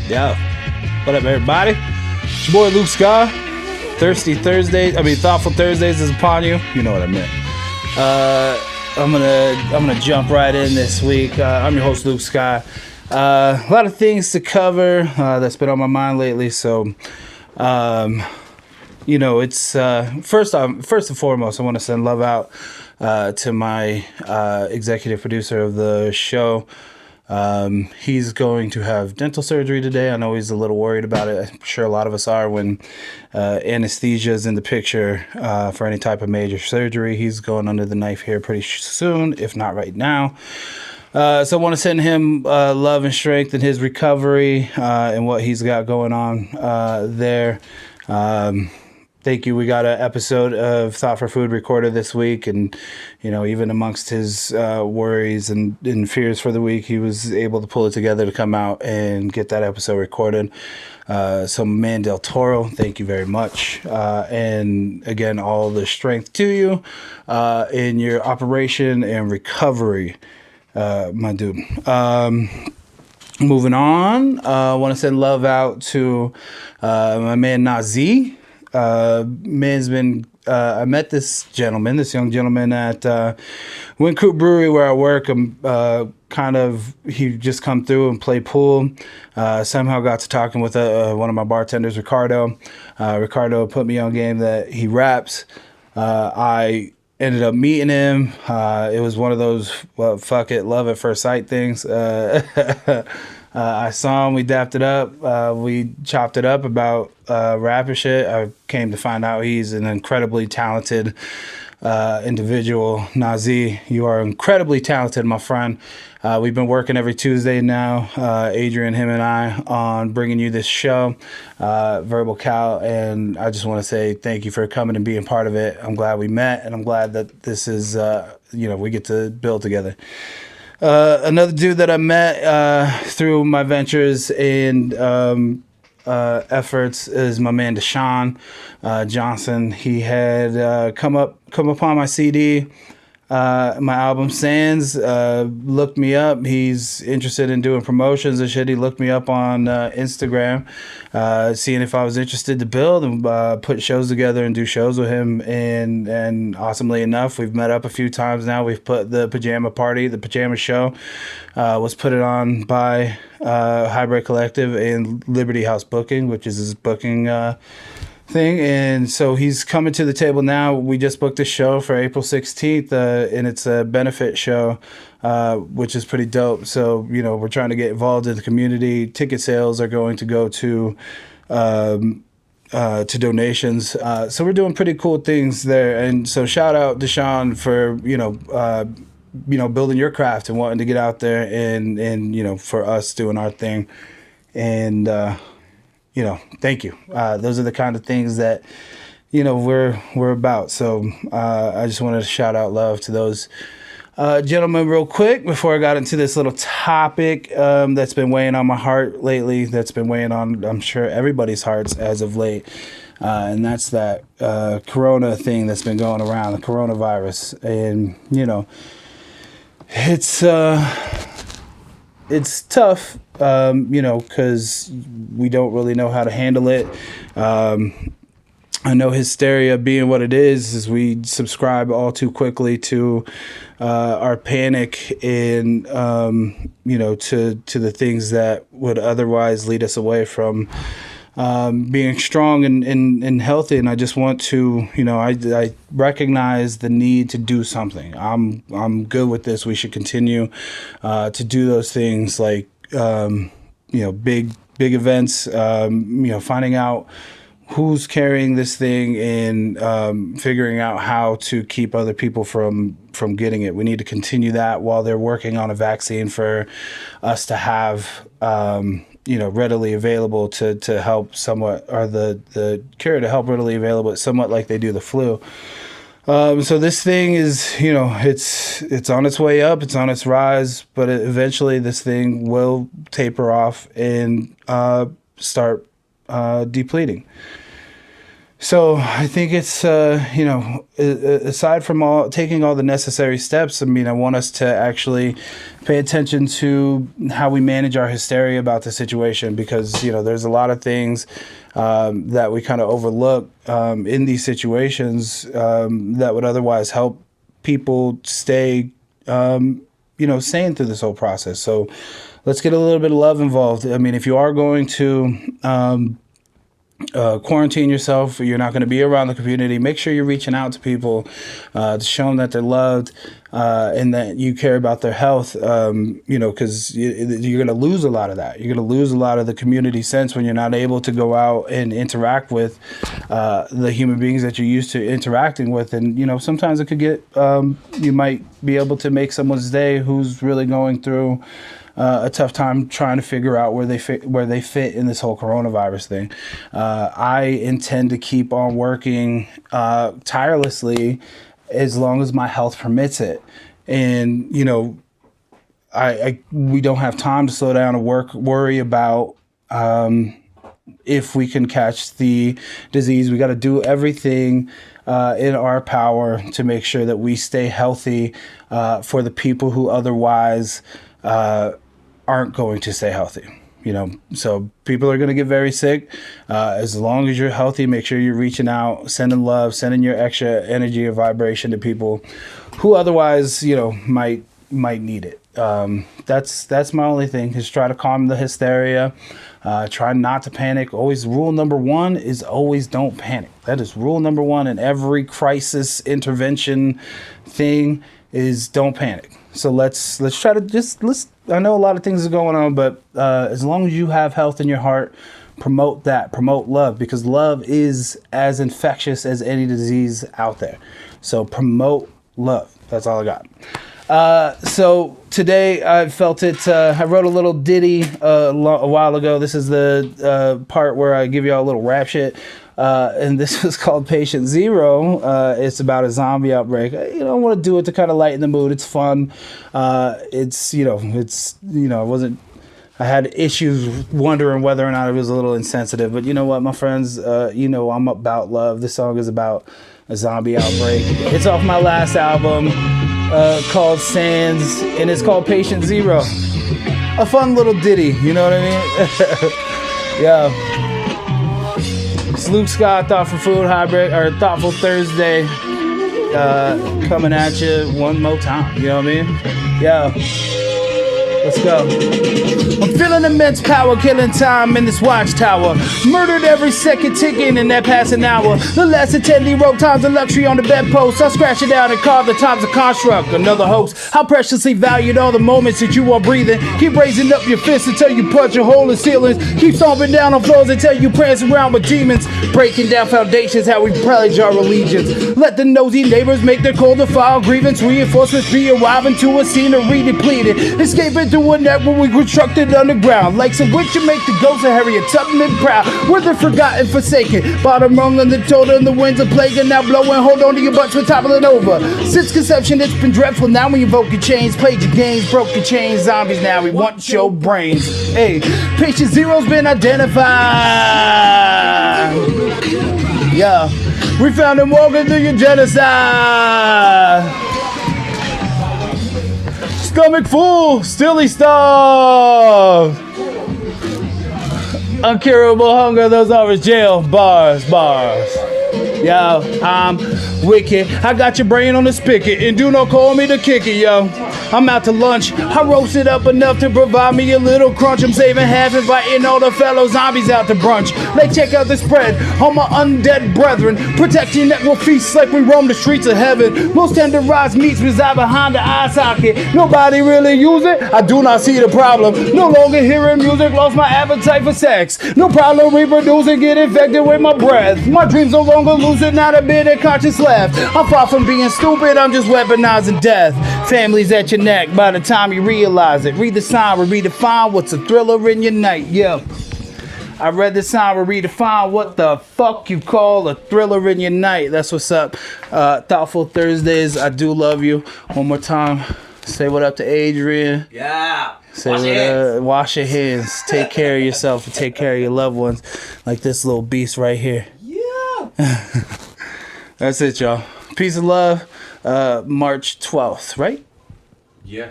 Yo, what up, everybody? It's your boy Luke Skyy. Thoughtful Thursdays is upon you. You know what I meant. I'm gonna jump right in this week. I'm your host Luke Skyy. A lot of things to cover that's been on my mind lately. So, it's first and foremost, I want to send love out to my executive producer of the show. He's going to have dental surgery today. I know he's a little worried about it. I'm sure a lot of us are when anesthesia is in the picture for any type of major surgery. He's going under the knife here pretty soon, if not right now. So I want to send him love and strength in his recovery and what he's got going on there. Thank you. We got an episode of Thought for Food recorded this week, and even amongst his worries and fears for the week, he was able to pull it together to come out and get that episode recorded. So, man, Toro, thank you very much, and again, all the strength to you in your operation and recovery, my dude. Moving on, I want to send love out to my man Nazi. Man's been I met this young gentleman at Wind Creek Brewery where I work. He just come through and play pool. Somehow got to talking with one of my bartenders, Ricardo. Ricardo put me on game that he raps. I ended up meeting him. It was one of those fuck it, love at first sight things. I saw him, we dapped it up, we chopped it up about rap and shit. I came to find out he's an incredibly talented individual. Nazi, you are incredibly talented, my friend. We've been working every Tuesday now, Adrian, him and I, on bringing you this show, Verbal Cal, and I just want to say thank you for coming and being part of it. I'm glad we met, and I'm glad that this is, we get to build together. Another dude that I met through my ventures and efforts is my man Deshawn Johnson. He had come upon my CD, my album Sands, looked me up. He's interested in doing promotions and shit. He looked me up on Instagram, seeing if I was interested to build and put shows together and do shows with him. And awesomely enough, we've met up a few times now. We've put the pajama show was put it on by Hybrid Collective and Liberty House Booking, which is his booking thing, and so he's coming to the table now. We just booked a show for April 16th, and it's a benefit show, which is pretty dope. So we're trying to get involved in the community. Ticket sales are going to go to donations. So we're doing pretty cool things there. And so shout out Deshawn for building your craft and wanting to get out there and for us doing our thing. And thank you. Those are the kind of things that, we're about. So I just wanted to shout out love to those gentlemen real quick before I got into this little topic that's been weighing on my heart lately, that's been weighing on, I'm sure, everybody's hearts as of late. And that's that corona thing that's been going around, the coronavirus. And, it's tough, because we don't really know how to handle it. I know hysteria being what it is we subscribe all too quickly to our panic and, to the things that would otherwise lead us away from being strong and healthy. And I just want to, I recognize the need to do something. I'm good with this. We should continue to do those things like, big events, finding out who's carrying this thing and figuring out how to keep other people from getting it. We need to continue that while they're working on a vaccine for us to have, readily available to help somewhat, or the cure to help readily available, somewhat like they do the flu. So this thing is, it's on its way up, it's on its rise, but eventually this thing will taper off and start depleting. So I think it's, aside from taking all the necessary steps, I mean, I want us to actually pay attention to how we manage our hysteria about the situation, because, there's a lot of things that we kind of overlook in these situations that would otherwise help people stay, sane through this whole process. So let's get a little bit of love involved. I mean, if you are going to quarantine yourself, you're not going to be around the community, make sure you're reaching out to people to show them that they're loved and that you care about their health, because you're going to lose a lot of that. You're going to lose a lot of the community sense when you're not able to go out and interact with the human beings that you're used to interacting with. And, sometimes it could get, you might be able to make someone's day who's really going through a tough time trying to figure out where they fit in this whole coronavirus thing. I intend to keep on working tirelessly as long as my health permits it. And, we don't have time to slow down and worry about if we can catch the disease. We got to do everything in our power to make sure that we stay healthy for the people who otherwise aren't going to stay healthy. So people are going to get very sick. As long as you're healthy, make sure you're reaching out, sending love, sending your extra energy or vibration to people who otherwise, might need it. That's my only thing, is try to calm the hysteria. Try not to panic. Always, rule number one is always don't panic. That is rule number one in every crisis intervention thing, is don't panic. So let's try to I know a lot of things are going on, but as long as you have health in your heart, promote that. Promote love, because love is as infectious as any disease out there. So promote love. That's all I got. So today I felt it. I wrote a little ditty a while ago. This is the part where I give y'all a little rap shit. And this was called Patient Zero. It's about a zombie outbreak. I want to do it to kind of lighten the mood. It's fun. I had issues wondering whether or not it was a little insensitive, but you know what, my friends, I'm about love. This song is about a zombie outbreak. It's off my last album, called Sands, and it's called Patient Zero. A fun little ditty, you know what I mean? Yeah. It's Luke Scott, Thoughtful Food Hybrid, or Thoughtful Thursday, coming at you one more time. You know what I mean? Yeah. Let's go. I'm feeling immense power, killing time in this watchtower. Murdered every second, ticking in that passing hour. The last attendee wrote times of luxury on the bedpost. I scratch it out and carve the times of construct. Another hoax. How preciously valued all the moments that you are breathing. Keep raising up your fists until you punch a hole in ceilings. Keep stomping down on floors until you prance around with demons. Breaking down foundations, how we pledge our allegiance. Let the nosy neighbors make their cold to file grievance. Reinforcements be arriving to a scenery depleted. Escaping through a net where we constructed underground. Lakes of which you make the ghosts of Harriet Tubman proud. Where they're forgotten, forsaken. Bottom rung on the total and the winds of plague are now blowing. Hold on to your butts, we're toppling over. Since conception it's been dreadful. Now we invoke your chains. Played your games, broke your chains. Zombies now, we want your brains. Hey, Patient Zero's been identified. Yeah, we found him walking through your genocide. Stomach full, still he starved. Uncurable hunger, those are his jail bars. Yo, I'm wicked. I got your brain on the spigot, and do not call me to kick it, yo. I'm out to lunch. I roasted up enough to provide me a little crunch. I'm saving half, inviting all the fellow zombies out to brunch. Like, check out the spread on my undead brethren. Protecting that will feast like we roam the streets of heaven. Most tenderized meats reside behind the eye socket. Nobody really use it. I do not see the problem. No longer hearing music, lost my appetite for sex. No problem reproducing, get infected with my breath. My dreams no longer lucid, not a bit of conscience left. I'm far from being stupid, I'm just weaponizing death. Families at your neck by the time you realize it. Read the sign, we redefine what's a thriller in your night. Yeah, I read the sign, we redefine what the fuck you call a thriller in your night. That's what's up. Thoughtful Thursdays, I do love you. One more time, say what up to Adrian. Yeah. Say wash your hands. Take care of yourself and take care of your loved ones, like this little beast right here. Yeah. That's it, y'all. Peace and love. March 12th, right? Yeah.